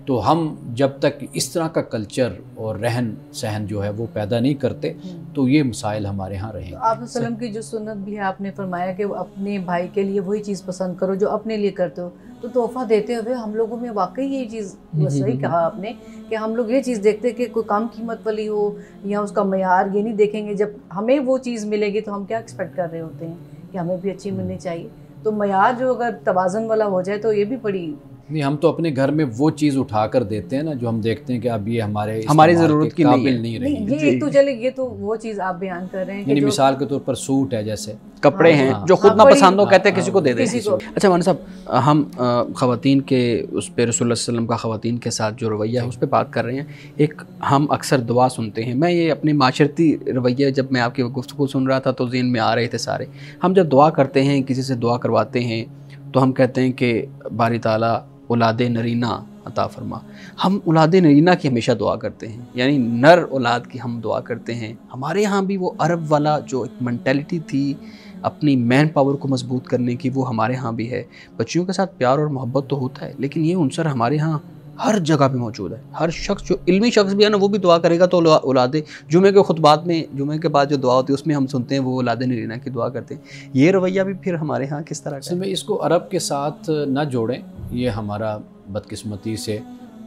تو ہم جب تک اس طرح کا کلچر اور رہن سہن جو ہے وہ پیدا نہیں کرتے تو یہ مسائل ہمارے ہاں رہیں گے. آپ وسلم کی جو سنت بھی ہے، آپ نے فرمایا کہ اپنے بھائی کے لیے وہی چیز پسند کرو جو اپنے لیے کرتے ہو. تو تحفہ دیتے ہوئے ہم لوگوں میں واقعی یہ چیز صحیح کہا آپ نے کہ ہم لوگ یہ چیز دیکھتے کہ کوئی کم قیمت والی ہو یا اس کا معیار یہ نہیں دیکھیں گے. جب ہمیں وہ چیز ملے گی تو ہم کیا ایکسپیکٹ کر رہے ہوتے ہیں کہ ہمیں بھی اچھی ملنی چاہیے. تو معیار جو اگر توازن والا ہو جائے تو یہ بھی بڑی نہیں. ہم تو اپنے گھر میں وہ چیز اٹھا کر دیتے ہیں نا جو ہم دیکھتے ہیں کہ اب یہ ہماری ضرورت کی قابل نہیں رہی. یہ تو چلے، یہ تو وہ چیز آپ بیان کر رہے ہیں یعنی مثال کے طور پر سوٹ ہے، جیسے کپڑے ہیں جو خود نہ پسند ہو کہتے ہیں کسی کو دے دیں. اچھا مولانا صاحب، ہم خواتین کے اس پہ رسول اللہ صلی اللہ علیہ وسلم کا خواتین کے ساتھ جو رویہ ہے اس پہ بات کر رہے ہیں. ایک ہم اکثر دعا سنتے ہیں، میں یہ اپنے معاشرتی رویہ جب میں آپ کی گفتگو سن رہا تھا تو ذہن میں آ رہے تھے سارے. ہم جب دعا کرتے ہیں، کسی سے دعا کرواتے ہیں تو ہم کہتے ہیں کہ باری تعالیٰ اولاد نرینہ عطا فرما. ہم اولاد نرینہ کی ہمیشہ دعا کرتے ہیں، یعنی نر اولاد کی ہم دعا کرتے ہیں. ہمارے ہاں بھی وہ عرب والا جو ایک مینٹیلٹی تھی اپنی مین پاور کو مضبوط کرنے کی، وہ ہمارے ہاں بھی ہے. بچیوں کے ساتھ پیار اور محبت تو ہوتا ہے، لیکن یہ عنصر ہمارے ہاں ہر جگہ پہ موجود ہے. ہر شخص جو علمی شخص بھی ہے نا وہ بھی دعا کرے گا تو اولاد جمعے کے خطبات میں، جمعے کے بعد جو دعا ہوتی ہے اس میں ہم سنتے ہیں وہ اولاد نرینہ کی دعا کرتے ہیں. یہ رویہ بھی پھر ہمارے ہاں کس طرح کا ہے؟ میں اس کو عرب کے ساتھ نہ جوڑیں. یہ ہمارا بدقسمتی سے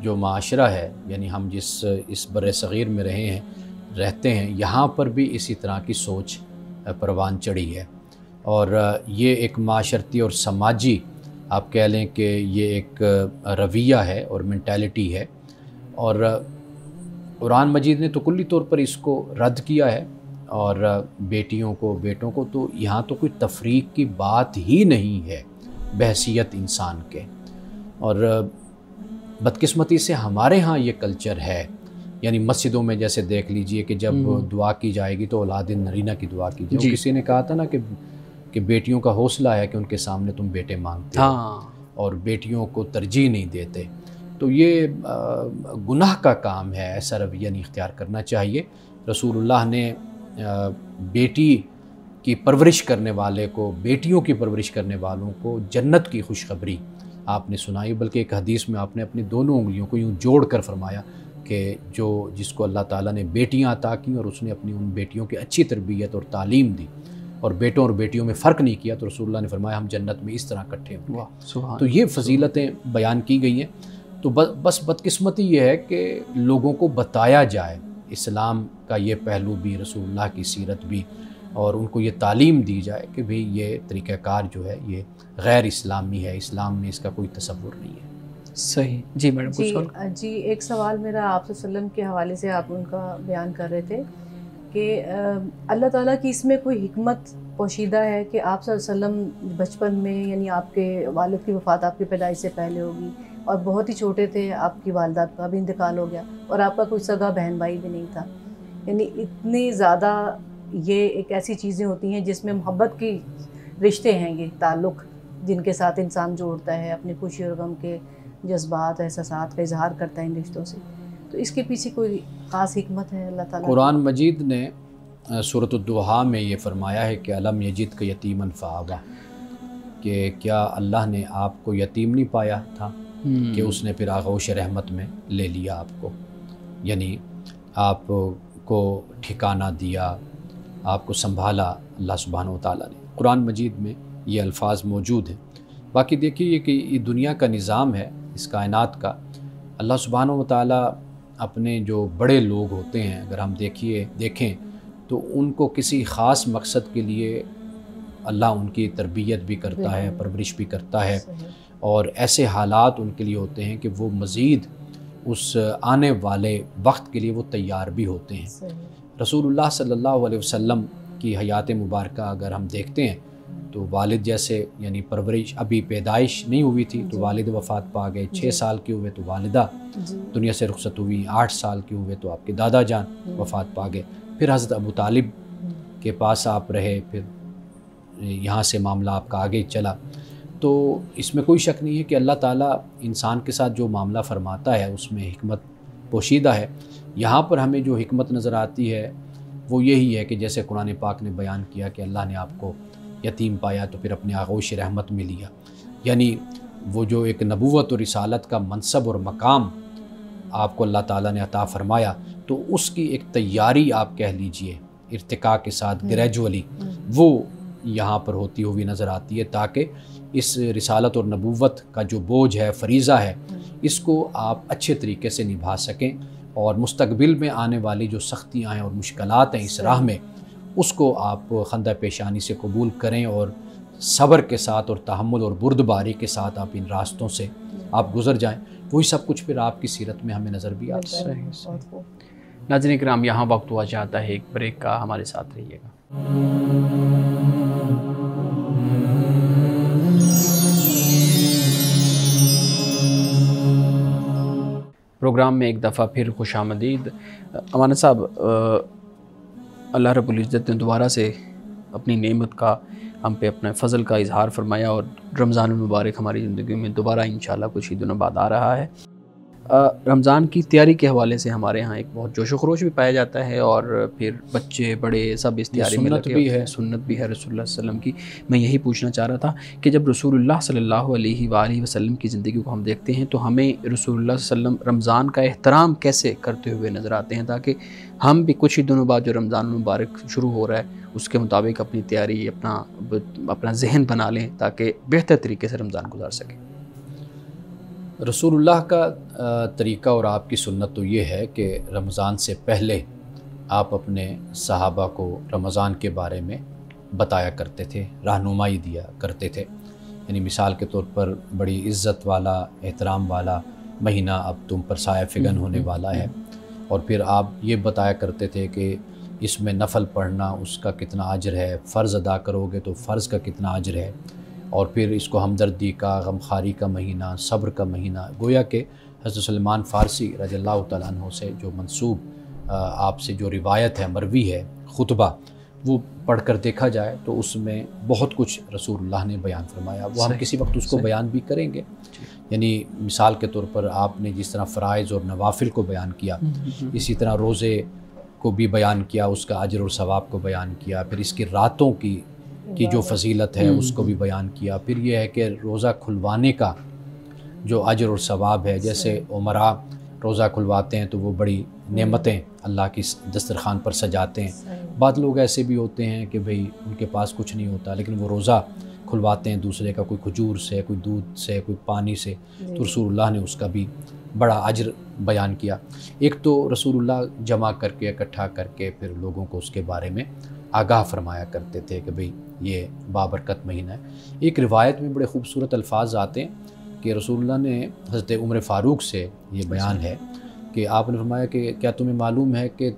جو معاشرہ ہے، یعنی ہم جس اس بر صغیر میں رہتے ہیں، یہاں پر بھی اسی طرح کی سوچ پروان چڑھی ہے. اور یہ ایک معاشرتی اور سماجی آپ کہہ لیں کہ یہ ایک رویہ ہے اور مینٹیلٹی ہے. اور قرآن مجید نے تو کلی طور پر اس کو رد کیا ہے. اور بیٹیوں کو، بیٹوں کو تو یہاں تو کوئی تفریق کی بات ہی نہیں ہے بحیثیت انسان کے. اور بدقسمتی سے ہمارے ہاں یہ کلچر ہے. یعنی مسجدوں میں جیسے دیکھ لیجئے کہ جب دعا کی جائے گی تو اولاد نرینہ کی دعا کی جائے. کسی نے کہا تھا نا کہ بیٹیوں کا حوصلہ ہے کہ ان کے سامنے تم بیٹے مانگتے ہو اور بیٹیوں کو ترجیح نہیں دیتے. تو یہ گناہ کا کام ہے، ایسا رویہ نہیں اختیار کرنا چاہیے. رسول اللہ نے بیٹی کی پرورش کرنے والے کو، بیٹیوں کی پرورش کرنے والوں کو جنت کی خوشخبری آپ نے سنائی. بلکہ ایک حدیث میں آپ نے اپنی دونوں انگلیوں کو یوں جوڑ کر فرمایا کہ جس کو اللہ تعالیٰ نے بیٹیاں عطا کیں اور اس نے اپنی ان بیٹیوں کی اچھی تربیت اور تعلیم دی اور بیٹوں اور بیٹیوں میں فرق نہیں کیا، تو رسول اللہ نے فرمایا ہم جنت میں اس طرح اکٹھے ہوں گے. تو یہ فضیلتیں بیان کی گئی ہیں. تو بس بدقسمتی یہ ہے کہ لوگوں کو بتایا جائے اسلام کا یہ پہلو بھی، رسول اللہ کی سیرت بھی، اور ان کو یہ تعلیم دی جائے کہ بھئی یہ طریقہ کار جو ہے یہ غیر اسلامی ہے، اسلام میں اس کا کوئی تصور نہیں ہے. صحیح. جی میڈم. جی ایک سوال میرا آپ صلی اللہ علیہ وسلم کے حوالے سے، آپ ان کا بیان کر رہے تھے کہ اللہ تعالیٰ کی اس میں کوئی حکمت پوشیدہ ہے کہ آپ صلی اللہ علیہ وسلم بچپن میں، یعنی آپ کے والد کی وفات آپ کی پیدائش سے پہلے ہوگی اور بہت ہی چھوٹے تھے، آپ کی والدہ کا بھی انتقال ہو گیا اور آپ کا کوئی سگا بہن بھائی بھی نہیں تھا. یعنی اتنی زیادہ یہ ایک ایسی چیزیں ہوتی ہیں جس میں محبت کی رشتے ہیں، یہ تعلق جن کے ساتھ انسان جوڑتا ہے، اپنی خوشی اور غم کے جذبات، احساسات کا اظہار کرتا ہے ان رشتوں سے. تو اس کے پیچھے کوئی خاص حکمت ہے اللہ تعالیٰ؟ قرآن مجید نے سورۃ الضحیٰ میں یہ فرمایا ہے کہ الم یجدک یتیما فآویٰ، کہ کیا اللہ نے آپ کو یتیم نہیں پایا تھا کہ اس نے پھر آغوش رحمت میں لے لیا آپ کو. یعنی آپ کو ٹھکانہ دیا، آپ کو سنبھالا اللہ سبحانہ و تعالیٰ نے. قرآن مجید میں یہ الفاظ موجود ہیں. باقی دیکھیے کہ یہ دنیا کا نظام ہے، اس کائنات کا، اللہ سبحانہ و تعالیٰ اپنے جو بڑے لوگ ہوتے ہیں اگر ہم دیکھیں تو ان کو کسی خاص مقصد کے لیے اللہ ان کی تربیت بھی کرتا ہے، پرورش بھی کرتا ہے، اور ایسے حالات ان کے لیے ہوتے ہیں کہ وہ مزید اس آنے والے وقت کے لیے وہ تیار بھی ہوتے ہیں۔ رسول اللہ صلی اللہ علیہ وسلم کی حیات مبارکہ اگر ہم دیکھتے ہیں تو والد جیسے یعنی پرورش، ابھی پیدائش نہیں ہوئی تھی تو والد وفات پا گئے، 6 سال کے ہوئے تو والدہ دنیا سے رخصت ہوئی، 8 سال کے ہوئے تو آپ کے دادا جان وفات پا گئے، پھر حضرت ابو طالب کے پاس آپ رہے، پھر یہاں سے معاملہ آپ کا آگے چلا۔ تو اس میں کوئی شک نہیں ہے کہ اللہ تعالیٰ انسان کے ساتھ جو معاملہ فرماتا ہے اس میں حکمت پوشیدہ ہے۔ یہاں پر ہمیں جو حکمت نظر آتی ہے وہ یہی ہے کہ جیسے قرآن پاک نے بیان کیا کہ اللہ نے آپ کو یتیم پایا تو پھر اپنے آغوش رحمت میں لیا، یعنی وہ جو ایک نبوت اور رسالت کا منصب اور مقام آپ کو اللہ تعالیٰ نے عطا فرمایا تو اس کی ایک تیاری آپ کہہ لیجئے ارتقاء کے ساتھ گریجولی وہ یہاں پر ہوتی ہوئی نظر آتی ہے، تاکہ اس رسالت اور نبوت کا جو بوجھ ہے، فریضہ ہے، اس کو آپ اچھے طریقے سے نبھا سکیں اور مستقبل میں آنے والی جو سختیاں ہیں اور مشکلات ہیں اس راہ میں، اس کو آپ خندہ پیشانی سے قبول کریں اور صبر کے ساتھ اور تحمل اور بردباری کے ساتھ آپ ان راستوں سے آپ گزر جائیں، وہی سب کچھ پھر آپ کی سیرت میں ہمیں نظر بھی آتا ہے۔ ناظرین کرام، یہاں وقت ہوا چاہتا ہے ایک بریک کا، ہمارے ساتھ رہیے گا۔ پروگرام میں ایک دفعہ پھر خوش آمدید۔ امانت صاحب، اللہ رب العزت نے دوبارہ سے اپنی نعمت کا ہم پہ اپنے فضل کا اظہار فرمایا اور رمضان المبارک ہماری زندگی میں دوبارہ انشاءاللہ کچھ ہی دنوں بعد آ رہا ہے۔ رمضان کی تیاری کے حوالے سے ہمارے ہاں ایک بہت جوش و خروش بھی پایا جاتا ہے، اور پھر بچے بڑے سب اس تیاری میں لگے ہوئے ہیں، سنت بھی ہے رسول اللہ صلی اللہ علیہ وسلم کی۔ میں یہی پوچھنا چاہ رہا تھا کہ جب رسول اللہ صلی اللہ علیہ وآلہ وسلم کی زندگی کو ہم دیکھتے ہیں تو ہمیں رسول اللہ صلی اللہ علیہ وسلم رمضان کا احترام کیسے کرتے ہوئے نظر آتے ہیں، تاکہ ہم بھی کچھ ہی دنوں بعد جو رمضان المبارک شروع ہو رہا ہے اس کے مطابق اپنی تیاری، اپنا ذہن بنا لیں تاکہ بہتر طریقے سے رمضان گزار سکیں۔ رسول اللہ کا طریقہ اور آپ کی سنت تو یہ ہے کہ رمضان سے پہلے آپ اپنے صحابہ کو رمضان کے بارے میں بتایا کرتے تھے، رہنمائی دیا کرتے تھے، یعنی مثال کے طور پر بڑی عزت والا، احترام والا مہینہ اب تم پر سایہ فگن ہونے والا ہے، اور پھر آپ یہ بتایا کرتے تھے کہ اس میں نفل پڑھنا اس کا کتنا اجر ہے، فرض ادا کرو گے تو فرض کا کتنا اجر ہے، اور پھر اس کو ہمدردی کا، غمخواری کا مہینہ، صبر کا مہینہ، گویا کہ حضرت سلمان فارسی رضی اللہ تعالیٰ عنہ سے جو منسوب آپ سے جو روایت ہے، مروی ہے، خطبہ، وہ پڑھ کر دیکھا جائے تو اس میں بہت کچھ رسول اللہ نے بیان فرمایا، وہ ہم کسی وقت اس کو بیان بھی کریں گے۔ یعنی مثال کے طور پر آپ نے جس طرح فرائض اور نوافل کو بیان کیا، اسی طرح روزے کو بھی بیان کیا، اس کا اجر اور ثواب کو بیان کیا، پھر اس کی راتوں کی جو فضیلت ہے اس کو بھی بیان کیا، پھر یہ ہے کہ روزہ کھلوانے کا جو اجر اور ثواب ہے، جیسے عمراء روزہ کھلواتے ہیں تو وہ بڑی نعمتیں اللہ کی دسترخوان پر سجاتے ہیں۔ بعض لوگ ایسے بھی ہوتے ہیں کہ بھئی ان کے پاس کچھ نہیں ہوتا لیکن وہ روزہ کھلواتے ہیں دوسرے کا، کوئی کھجور سے، کوئی دودھ سے، کوئی پانی سے، تو رسول اللہ نے اس کا بھی بڑا اجر بیان کیا۔ ایک تو رسول اللہ جمع کر کے، اکٹھا کر کے پھر لوگوں کو اس کے بارے میں آگاہ فرمایا کرتے تھے کہ بھئی یہ بابرکت مہینہ ہے۔ ایک روایت میں بڑے خوبصورت الفاظ آتے ہیں کہ رسول اللہ نے حضرت عمر فاروق سے یہ بیان ہے کہ آپ نے فرمایا کہ کیا تمہیں معلوم ہے کہ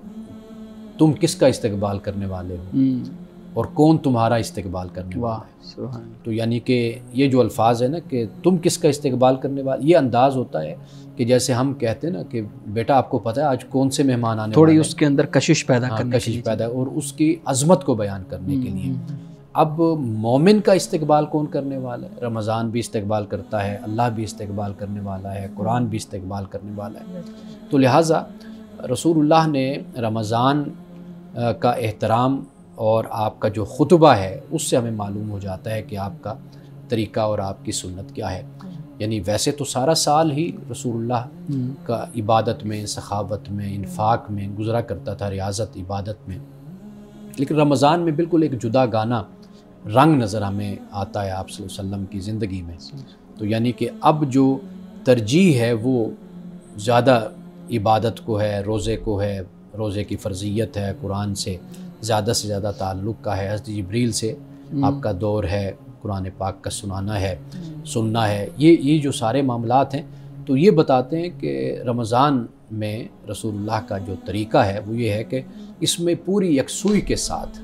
تم کس کا استقبال کرنے والے ہو اور کون تمہارا استقبال کرنے والا ہے؟ تو یعنی کہ یہ جو الفاظ ہے نا کہ تم کس کا استقبال کرنے والے، یہ انداز ہوتا ہے کہ جیسے ہم کہتے ہیں نا کہ بیٹا آپ کو پتہ ہے آج کون سے مہمان آنے تھوڑی اس کے اندر کشش پیدا کرنے، کشش پیدا اور اس کی عظمت کو بیان کرنے کے لیے۔ اب مومن کا استقبال کون کرنے والا ہے؟ رمضان بھی استقبال کرتا ہے، اللہ بھی استقبال کرنے والا ہے، قرآن بھی استقبال کرنے والا ہے۔ تو لہٰذا رسول اللہ نے رمضان کا احترام اور آپ کا جو خطبہ ہے اس سے ہمیں معلوم ہو جاتا ہے کہ آپ کا طریقہ اور آپ کی سنت کیا ہے۔ یعنی ویسے تو سارا سال ہی رسول اللہ کا عبادت میں، سخاوت میں، انفاق میں گزرا کرتا تھا، ریاضت، عبادت میں، لیکن رمضان میں بالکل ایک جدا گانا رنگ نظر ہمیں آتا ہے آپ صلی اللہ علیہ وسلم کی زندگی میں۔ تو یعنی کہ اب جو ترجیح ہے وہ زیادہ عبادت کو ہے، روزے کو ہے، روزے کی فرضیت ہے، قرآن سے زیادہ تعلق کا ہے، حضرت جبریل سے آپ کا دور ہے، قرآن پاک کا سنانا ہے، سننا ہے، یہ جو سارے معاملات ہیں تو یہ بتاتے ہیں کہ رمضان میں رسول اللہ کا جو طریقہ ہے وہ یہ ہے کہ اس میں پوری یکسوئی کے ساتھ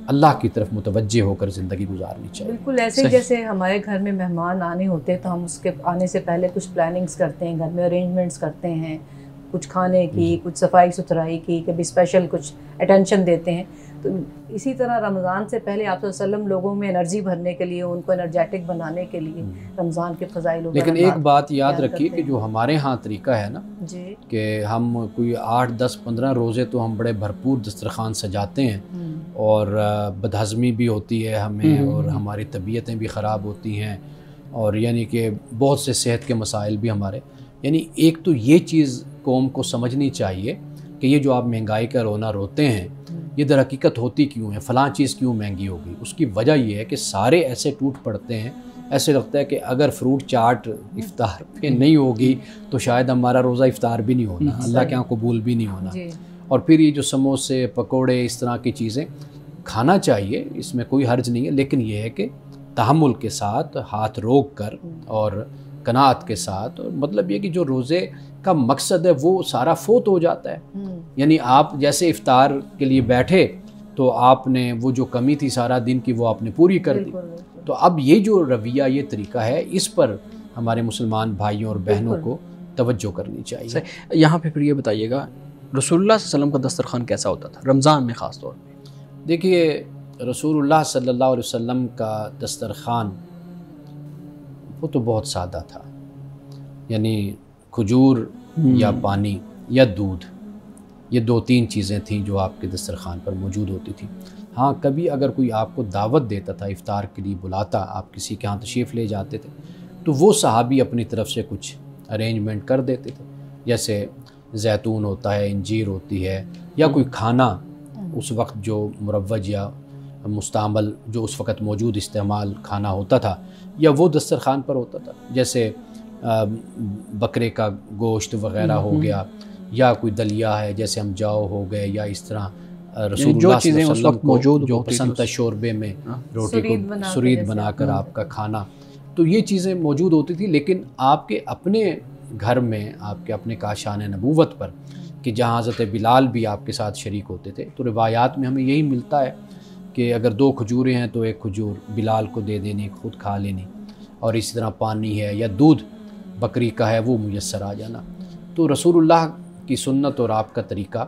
اللہ کی طرف متوجہ ہو کر زندگی گزارنی چاہیے۔ بالکل ایسے ہی جیسے ہمارے گھر میں مہمان آنے ہوتے ہیں تو ہم اس کے آنے سے پہلے کچھ پلاننگز کرتے ہیں، گھر میں ارینجمنٹس کرتے ہیں، کچھ کھانے کی، کچھ صفائی ستھرائی کی، کبھی اسپیشل کچھ اٹینشن دیتے ہیں۔ تو اسی طرح رمضان سے پہلے آپ صلی اللہ علیہ وسلم لوگوں میں انرجی بھرنے کے لیے، ان کو انرجیٹک بنانے کے لیے رمضان کے فضائل وغیرہ۔ لیکن ایک بات یاد رکھیے کہ جو ہمارے ہاں طریقہ ہے نا جی کہ ہم کوئی 8 10 15 روزے تو ہم بڑے بھرپور دسترخوان سجاتے ہیں اور بدہضمی بھی ہوتی ہے ہمیں اور ہماری طبیعتیں بھی خراب ہوتی ہیں اور یعنی کہ بہت سے صحت کے مسائل بھی ہمارے، یعنی ایک تو یہ چیز قوم کو سمجھنی چاہیے کہ یہ جو آپ مہنگائی کا رونا روتے ہیں یہ در حقیقت ہوتی کیوں ہے، فلاں چیز کیوں مہنگی ہوگی۔ اس کی وجہ یہ ہے کہ سارے ایسے ٹوٹ پڑتے ہیں، ایسے لگتا ہے کہ اگر فروٹ چاٹ افطار پہ نہیں ہوگی تو شاید ہمارا روزہ افطار بھی نہیں ہونا، اللہ کے یہاں قبول بھی نہیں ہونا۔ اور پھر یہ جو سموسے پکوڑے اس طرح کی چیزیں کھانا چاہیے، اس میں کوئی حرج نہیں ہے، لیکن یہ ہے کہ تحمل کے ساتھ، ہاتھ روک کر اور قناعت کے ساتھ، اور مطلب یہ کہ جو روزے کا مقصد ہے وہ سارا فوت ہو جاتا ہے۔ یعنی آپ جیسے افطار کے لیے بیٹھے تو آپ نے وہ جو کمی تھی سارا دن کی وہ آپ نے پوری کر دی۔ تو اب یہ جو رویہ، یہ طریقہ ہے، اس پر ہمارے مسلمان بھائیوں اور بہنوں کو توجہ کرنی چاہیے۔ یہاں پہ پھر یہ بتائیے گا رسول اللہ صلی اللہ علیہ وسلم کا دسترخوان کیسا ہوتا تھا رمضان میں خاص طور پہ؟ دیکھیے رسول اللہ صلی اللہ علیہ وسلم کا دسترخوان وہ تو بہت سادہ تھا، یعنی کھجور یا پانی یا دودھ، یہ 2-3 چیزیں تھیں جو آپ کے دسترخوان پر موجود ہوتی تھیں۔ ہاں کبھی اگر کوئی آپ کو دعوت دیتا تھا، افطار کے لیے بلاتا، آپ کسی کے ہاں تشریف لے جاتے تھے تو وہ صحابی اپنی طرف سے کچھ ارینجمنٹ کر دیتے تھے، جیسے زیتون ہوتا ہے، انجیر ہوتی ہے، یا کوئی کھانا اس وقت جو مروج یا مستعمل جو اس وقت موجود استعمال کھانا ہوتا تھا یا وہ دسترخوان پر ہوتا تھا، جیسے بکرے کا گوشت وغیرہ ہو گیا، یا کوئی دلیا ہے جیسے ہم جاؤ ہو گئے، یا اس طرح رسول اللہ صلی اللہ علیہ وسلم کو جو پسند تھا شوربے میں روٹی کو سرید بنا کر آپ کا کھانا، تو یہ چیزیں موجود ہوتی تھی۔ لیکن آپ کے اپنے گھر میں، آپ کے اپنے کاشان نبوت پر کہ جہاں حضرت بلال بھی آپ کے ساتھ شریک ہوتے تھے، تو روایات میں ہمیں یہی ملتا ہے کہ اگر 2 کھجوریں ہیں تو 1 کھجور بلال کو دے دینی، خود کھا لینی، اور اسی طرح پانی ہے یا دودھ بکری کا ہے وہ میسر آ جانا۔ تو رسول اللہ کی سنت اور آپ کا طریقہ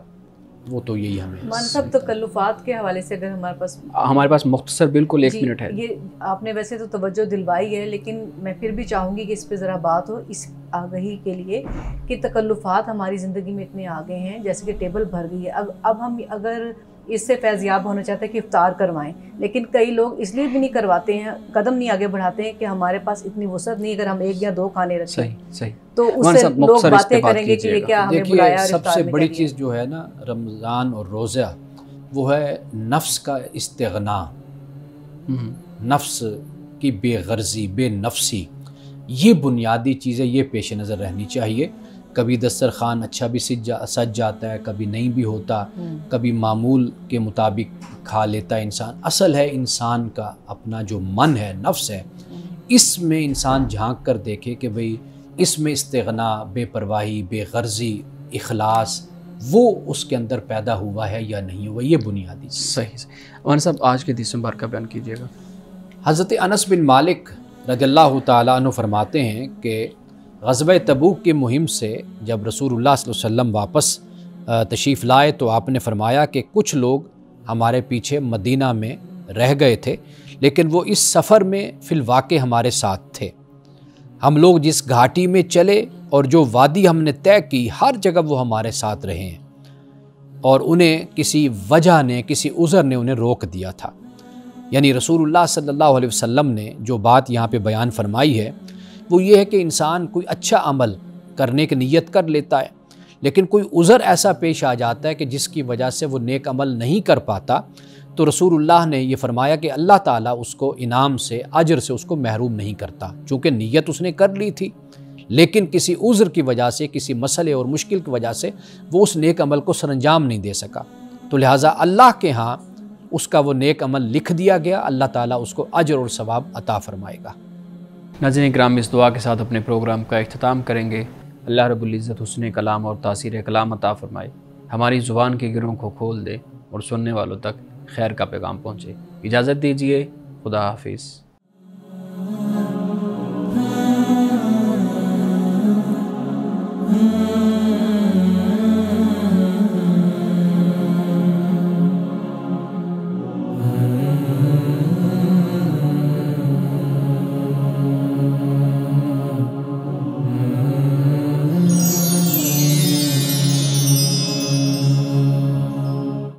وہ تو یہی ہمیں صاحب تکلفات کے حوالے سے اگر ہمارے پاس مختصر بالکل 1 منٹ ہے۔ یہ آپ نے ویسے تو توجہ دلوائی ہے، لیکن میں پھر بھی چاہوں گی کہ اس پہ ذرا بات ہو، اس آگہی کے لیے کہ تکلفات ہماری زندگی میں اتنے آگے ہیں، جیسے کہ ٹیبل بھر گئی ہے۔ اب ہم اگر اس سے فیضیاب ہونا چاہتے ہیں کہ افطار کروائیں، لیکن کئی لوگ اس لیے بھی نہیں کرواتے ہیں، قدم نہیں آگے بڑھاتے ہیں کہ ہمارے پاس اتنی وسعت نہیں، اگر ہم 1 یا 2 کھانے رکھیں تو اس سے لوگ باتیں کریں گے کہ یہ کیا ہمیں بلایا۔ اور سب سے بڑی چیز جو ہے نا رمضان اور روزہ، وہ ہے نفس کا استغنا، نفس کی بے غرضی، بے نفسی، یہ بنیادی چیزیں یہ پیش نظر رہنی چاہیے۔ کبھی دسترخوان اچھا بھی سج جاتا ہے، کبھی نہیں بھی ہوتا، کبھی معمول کے مطابق کھا لیتا ہے انسان۔ اصل ہے انسان کا اپنا جو من ہے، نفس ہے، اس میں انسان جھانک کر دیکھے کہ بھئی اس میں استغنا، بے پرواہی، بے غرضی، اخلاص وہ اس کے اندر پیدا ہوا ہے یا نہیں ہوا، یہ بنیادی چیز۔ صحیح۔ مولانا صاحب آج کے حدیث مبارکہ بیان کیجیے گا۔ حضرت انس بن مالک رضی اللہ تعالیٰ عنہ فرماتے ہیں کہ غزوہ تبوک کی مہم سے جب رسول اللہ صلی اللہ علیہ وسلم واپس تشریف لائے تو آپ نے فرمایا کہ کچھ لوگ ہمارے پیچھے مدینہ میں رہ گئے تھے، لیکن وہ اس سفر میں فی الواقع ہمارے ساتھ تھے۔ ہم لوگ جس گھاٹی میں چلے اور جو وادی ہم نے طے کی، ہر جگہ وہ ہمارے ساتھ رہے ہیں، اور انہیں کسی وجہ نے، کسی عذر نے انہیں روک دیا تھا۔ یعنی رسول اللہ صلی اللہ علیہ وسلم نے جو بات یہاں پہ بیان فرمائی ہے وہ یہ ہے کہ انسان کوئی اچھا عمل کرنے کی نیت کر لیتا ہے، لیکن کوئی عذر ایسا پیش آ جاتا ہے کہ جس کی وجہ سے وہ نیک عمل نہیں کر پاتا، تو رسول اللہ نے یہ فرمایا کہ اللہ تعالیٰ اس کو انعام سے، اجر سے اس کو محروم نہیں کرتا، چونکہ نیت اس نے کر لی تھی، لیکن کسی عذر کی وجہ سے، کسی مسئلے اور مشکل کی وجہ سے وہ اس نیک عمل کو سر انجام نہیں دے سکا، تو لہٰذا اللہ کے ہاں اس کا وہ نیک عمل لکھ دیا گیا، اللہ تعالیٰ اس کو اجر اور ثواب عطا فرمائے گا۔ ناظرین کرام، اس دعا کے ساتھ اپنے پروگرام کا اختتام کریں گے۔ اللہ رب العزت حسن کلام اور تاثیر کلام عطا فرمائے، ہماری زبان کے گروں کو کھول دے اور سننے والوں تک خیر کا پیغام پہنچے۔ اجازت دیجیے، خدا حافظ۔